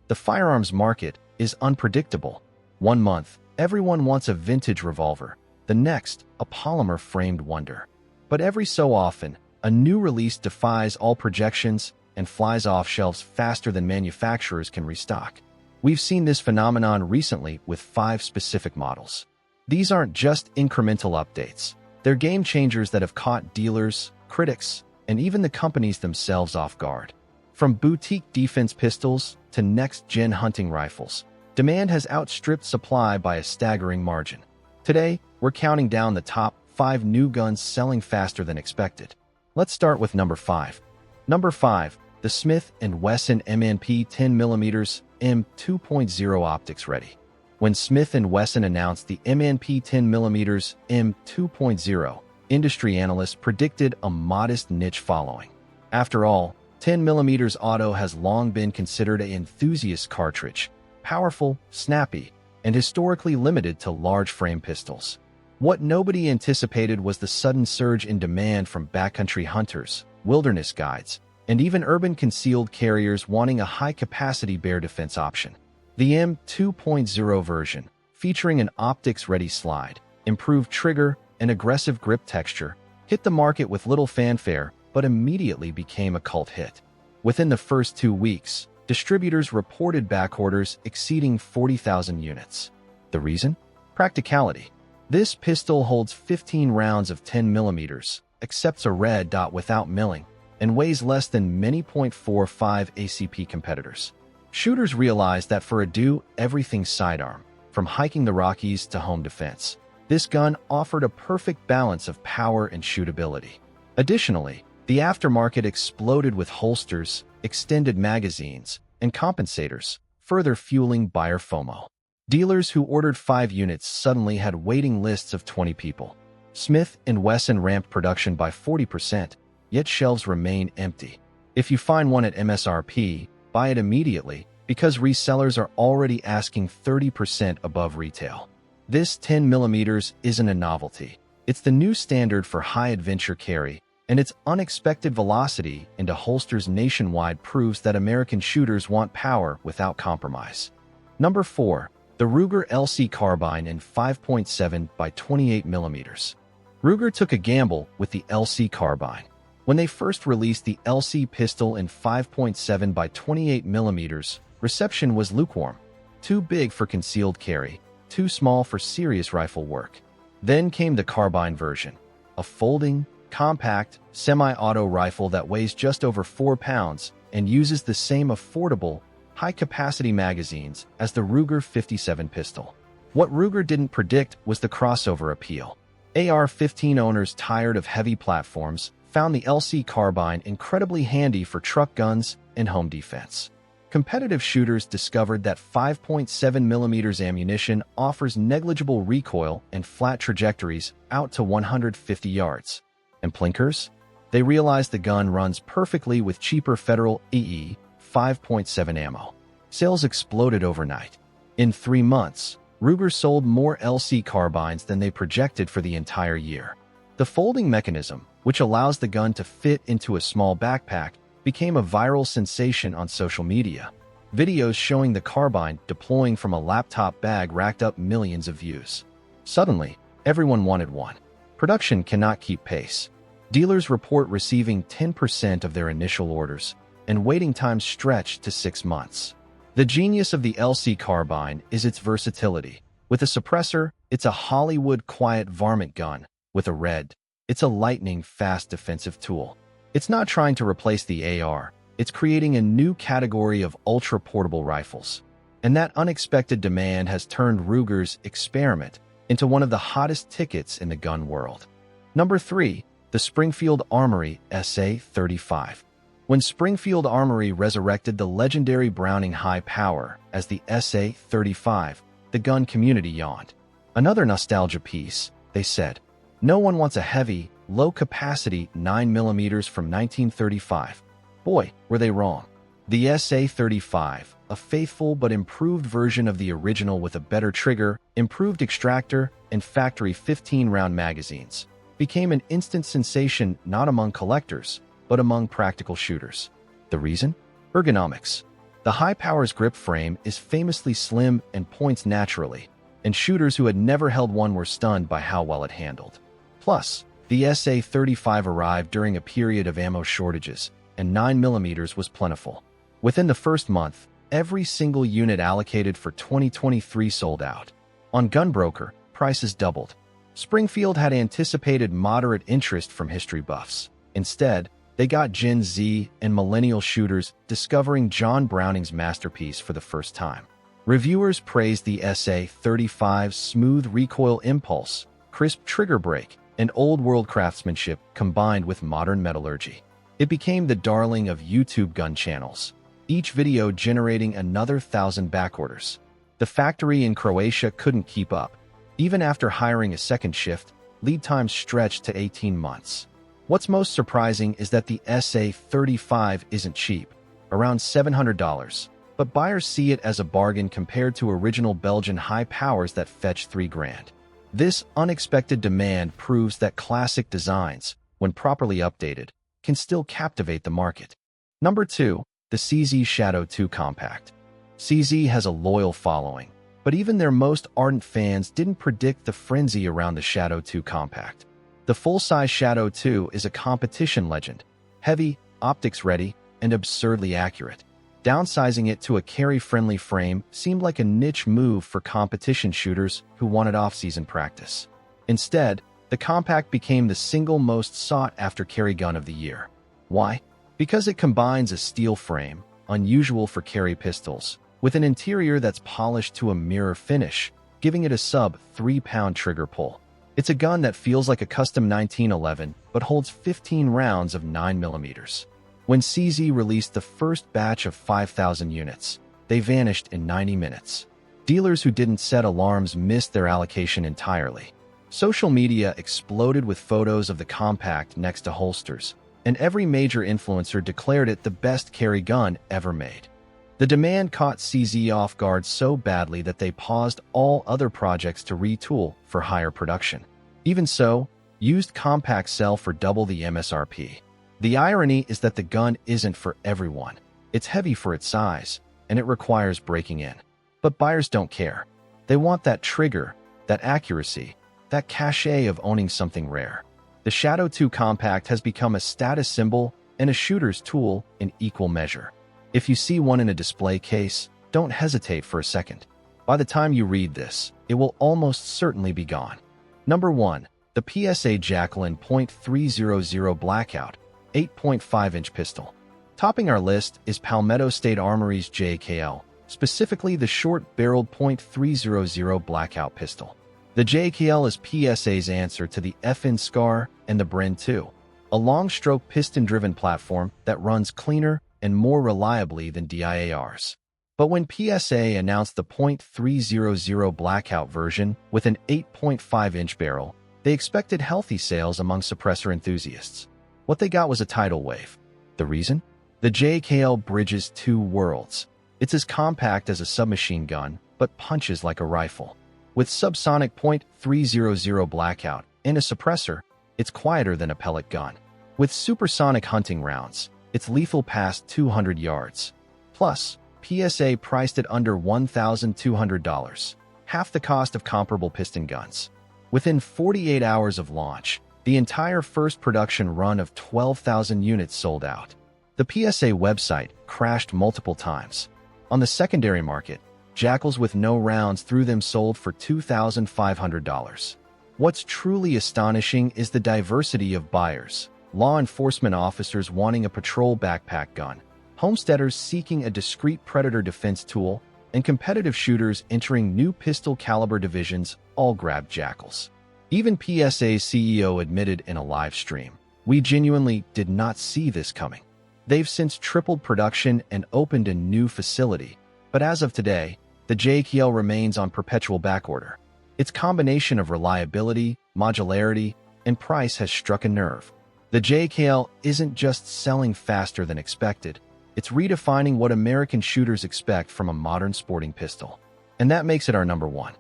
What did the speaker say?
The firearms market is unpredictable. One month, everyone wants a vintage revolver. The next, a polymer-framed wonder. But every so often, a new release defies all projections and flies off shelves faster than manufacturers can restock. We've seen this phenomenon recently with 5 specific models. These aren't just incremental updates. They're game changers that have caught dealers, critics, and even the companies themselves off guard. From boutique defense pistols to next-gen hunting rifles, demand has outstripped supply by a staggering margin. Today, we're counting down the top 5 new guns selling faster than expected. Let's start with number 5. Number 5, the Smith & Wesson M&P 10mm M2.0 optics ready. When Smith & Wesson announced the M&P 10mm M2.0, industry analysts predicted a modest niche following. After all, 10mm auto has long been considered an enthusiast cartridge, powerful, snappy, and historically limited to large-frame pistols. What nobody anticipated was the sudden surge in demand from backcountry hunters, wilderness guides, and even urban concealed carriers wanting a high-capacity bear defense option. The M2.0 version, featuring an optics-ready slide, improved trigger, and aggressive grip texture, hit the market with little fanfare but immediately became a cult hit. Within the first 2 weeks, distributors reported backorders exceeding 40,000 units. The reason? Practicality. This pistol holds 15 rounds of 10mm, accepts a red dot without milling, and weighs less than many .45 ACP competitors. Shooters realized that for a do-everything sidearm, from hiking the Rockies to home defense, this gun offered a perfect balance of power and shootability. Additionally, the aftermarket exploded with holsters, extended magazines, and compensators, further fueling buyer FOMO. Dealers who ordered 5 units suddenly had waiting lists of 20 people. Smith & Wesson ramped production by 40%, yet shelves remain empty. If you find one at MSRP, buy it immediately, because resellers are already asking 30% above retail. This 10mm isn't a novelty. It's the new standard for high-adventure carry, and its unexpected velocity into holsters nationwide proves that American shooters want power without compromise. Number 4. The Ruger LC Carbine in 5.7 by 28mm. Ruger took a gamble with the LC Carbine. When they first released the LC pistol in 5.7 by 28mm, reception was lukewarm. Too big for concealed carry, too small for serious rifle work. Then came the Carbine version, a folding, compact, semi-auto rifle that weighs just over 4 pounds and uses the same affordable, high-capacity magazines as the Ruger 57 pistol. What Ruger didn't predict was the crossover appeal. AR-15 owners tired of heavy platforms found the LC Carbine incredibly handy for truck guns and home defense. Competitive shooters discovered that 5.7mm ammunition offers negligible recoil and flat trajectories out to 150 yards. And plinkers? They realized the gun runs perfectly with cheaper Federal EE 5.7 ammo. Sales exploded overnight. In 3 months, Ruger sold more LC carbines than they projected for the entire year. The folding mechanism, which allows the gun to fit into a small backpack, became a viral sensation on social media. Videos showing the carbine deploying from a laptop bag racked up millions of views. Suddenly, everyone wanted one. Production cannot keep pace. Dealers report receiving 10% of their initial orders, and waiting times stretch to 6 months. The genius of the LC carbine is its versatility. With a suppressor, it's a Hollywood quiet varmint gun. With a red, it's a lightning-fast defensive tool. It's not trying to replace the AR, it's creating a new category of ultra-portable rifles. And that unexpected demand has turned Ruger's experiment into one of the hottest tickets in the gun world. Number 3. The Springfield Armory SA-35. When Springfield Armory resurrected the legendary Browning High Power as the SA-35, the gun community yawned. Another nostalgia piece, they said. No one wants a heavy, low-capacity 9mm from 1935. Boy, were they wrong. The SA-35, a faithful but improved version of the original with a better trigger, improved extractor, and factory 15-round magazines, became an instant sensation not among collectors, but among practical shooters. The reason? Ergonomics. The high-power's grip frame is famously slim and points naturally, and shooters who had never held one were stunned by how well it handled. Plus, the SA-35 arrived during a period of ammo shortages, and 9mm was plentiful. Within the first month, every single unit allocated for 2023 sold out. On Gunbroker, prices doubled. Springfield had anticipated moderate interest from history buffs. Instead, they got Gen Z and millennial shooters discovering John Browning's masterpiece for the first time. Reviewers praised the SA-35's smooth recoil impulse, crisp trigger break, and old-world craftsmanship combined with modern metallurgy. It became the darling of YouTube gun channels, each video generating another 1,000 backorders. The factory in Croatia couldn't keep up. Even after hiring a second shift, lead times stretched to 18 months. What's most surprising is that the SA-35 isn't cheap, around $700, but buyers see it as a bargain compared to original Belgian high powers that fetch $3,000. This unexpected demand proves that classic designs, when properly updated, can still captivate the market. Number 2, the CZ Shadow 2 Compact. CZ has a loyal following, but even their most ardent fans didn't predict the frenzy around the Shadow 2 Compact. The full-size Shadow 2 is a competition legend, heavy, optics-ready, and absurdly accurate. Downsizing it to a carry-friendly frame seemed like a niche move for competition shooters who wanted off-season practice. Instead, the Compact became the single most sought-after carry gun of the year. Why? Because it combines a steel frame, unusual for carry pistols, with an interior that's polished to a mirror finish, giving it a sub-3-pound trigger pull. It's a gun that feels like a custom 1911, but holds 15 rounds of 9mm. When CZ released the first batch of 5,000 units, they vanished in 90 minutes. Dealers who didn't set alarms missed their allocation entirely. Social media exploded with photos of the Compact next to holsters, and every major influencer declared it the best carry gun ever made. The demand caught CZ off guard so badly that they paused all other projects to retool for higher production. Even so, used compacts sell for double the MSRP. The irony is that the gun isn't for everyone. It's heavy for its size, and it requires breaking in. But buyers don't care. They want that trigger, that accuracy, that cachet of owning something rare. The Shadow 2 Compact has become a status symbol and a shooter's tool in equal measure. If you see one in a display case, don't hesitate for a second. By the time you read this, it will almost certainly be gone. Number 1. The PSA Jacqueline .300 Blackout 8.5-inch pistol. Topping our list is Palmetto State Armory's JKL, specifically the short-barreled .300 Blackout pistol. The JKL is PSA's answer to the FN Scar and the Bren 2, a long-stroke piston-driven platform that runs cleaner and more reliably than DIARs. But when PSA announced the .300 Blackout version with an 8.5-inch barrel, they expected healthy sales among suppressor enthusiasts. What they got was a tidal wave. The reason? The JKL bridges two worlds. It's as compact as a submachine gun, but punches like a rifle. With subsonic .300 Blackout and a suppressor, it's quieter than a pellet gun. With supersonic hunting rounds, it's lethal past 200 yards. Plus, PSA priced it under $1,200, half the cost of comparable piston guns. Within 48 hours of launch, the entire first production run of 12,000 units sold out. The PSA website crashed multiple times. On the secondary market, Jackals with no rounds through them sold for $2,500. What's truly astonishing is the diversity of buyers. Law enforcement officers wanting a patrol backpack gun, homesteaders seeking a discreet predator defense tool, and competitive shooters entering new pistol caliber divisions all grabbed Jackals. Even PSA's CEO admitted in a live stream, "We genuinely did not see this coming." They've since tripled production and opened a new facility, but as of today, the JKL remains on perpetual backorder. Its combination of reliability, modularity, and price has struck a nerve. The JKL isn't just selling faster than expected, it's redefining what American shooters expect from a modern sporting pistol. And that makes it our number 1.